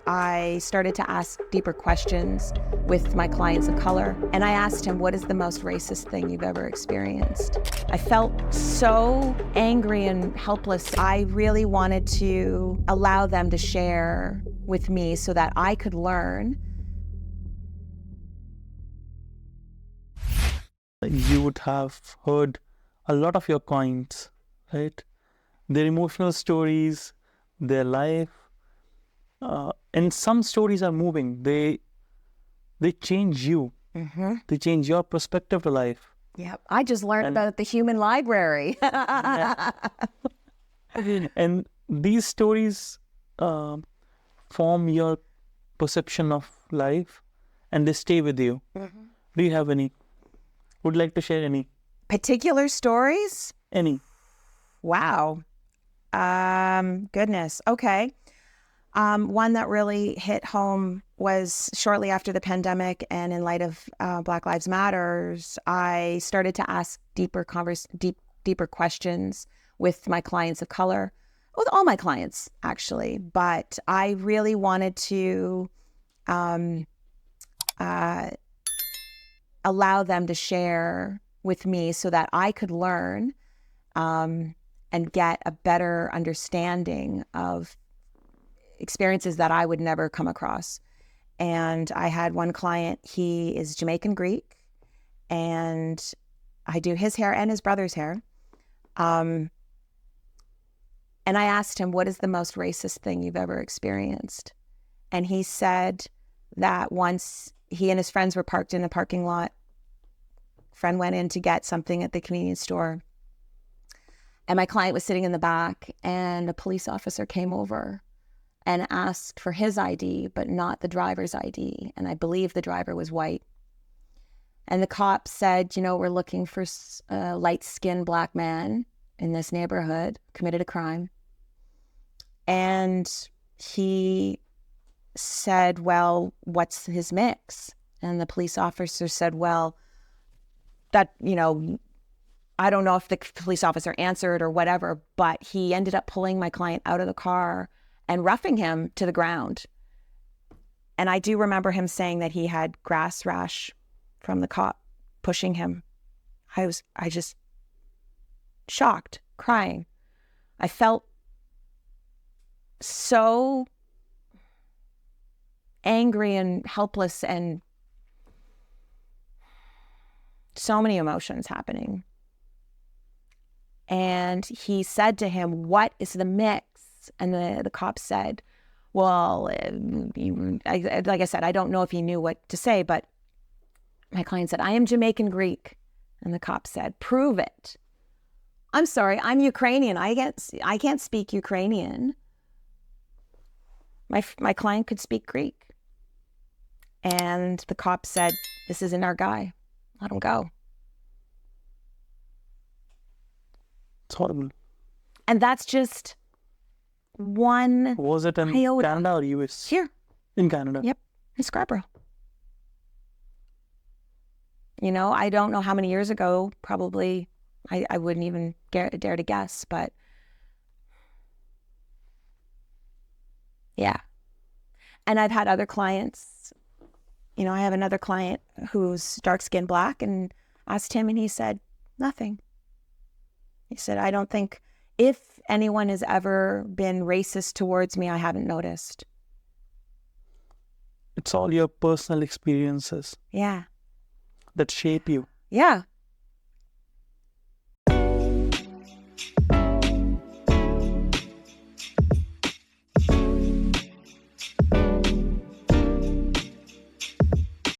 I started to ask deeper questions with my clients of color. And I asked him, what is the most racist thing you've ever experienced? I felt so angry and helpless. I really wanted to allow them to share with me so that I could learn. You would have heard a lot of your clients, right? Their emotional stories, their life, and some stories are moving. They change you. Mm-hmm. They change your perspective to life. Yep. I just learned about the human library. And these stories form your perception of life, and they stay with you. Mm-hmm. Do you have any? Would like to share any? Particular stories? Any? Wow. Goodness. Okay. One that really hit home was shortly after the pandemic, and in light of Black Lives Matters, I started to ask deeper questions with my clients of color, with all my clients actually. But I really wanted to allow them to share with me so that I could learn and get a better understanding of experiences that I would never come across. And I had one client, he is Jamaican Greek, and I do his hair and his brother's hair. And I asked him, what is the most racist thing you've ever experienced? And he said that once he and his friends were parked in a parking lot, friend went in to get something at the convenience store, and my client was sitting in the back, and a police officer came over and asked for his ID, but not the driver's ID. And I believe the driver was white. And the cop said, we're looking for a light-skinned Black man in this neighborhood, committed a crime. And he said, well, what's his mix? And the police officer said, well, that, I don't know if the police officer answered or whatever, but he ended up pulling my client out of the car and roughing him to the ground. And I do remember him saying that he had grass rash from the cop pushing him. I just shocked, crying. I felt so angry and helpless, and so many emotions happening. And he said to him, what is the mix? And the cop said, well, like I said, I don't know if he knew what to say, but my client said, I am Jamaican Greek. And the cop said, prove it. I'm sorry, I'm Ukrainian. I can't speak Ukrainian. My client could speak Greek. And the cop said, this isn't our guy. Let him go. It's horrible. And that's just one. Was it in Canada or US? Here. In Canada? Yep. In Scarborough. I don't know how many years ago, probably, I wouldn't even dare to guess, but yeah. And I've had other clients, I have another client who's dark-skinned Black, and asked him, and he said, nothing. He said, I don't think, if anyone has ever been racist towards me, I haven't noticed. It's all your personal experiences. Yeah. That shape you. Yeah.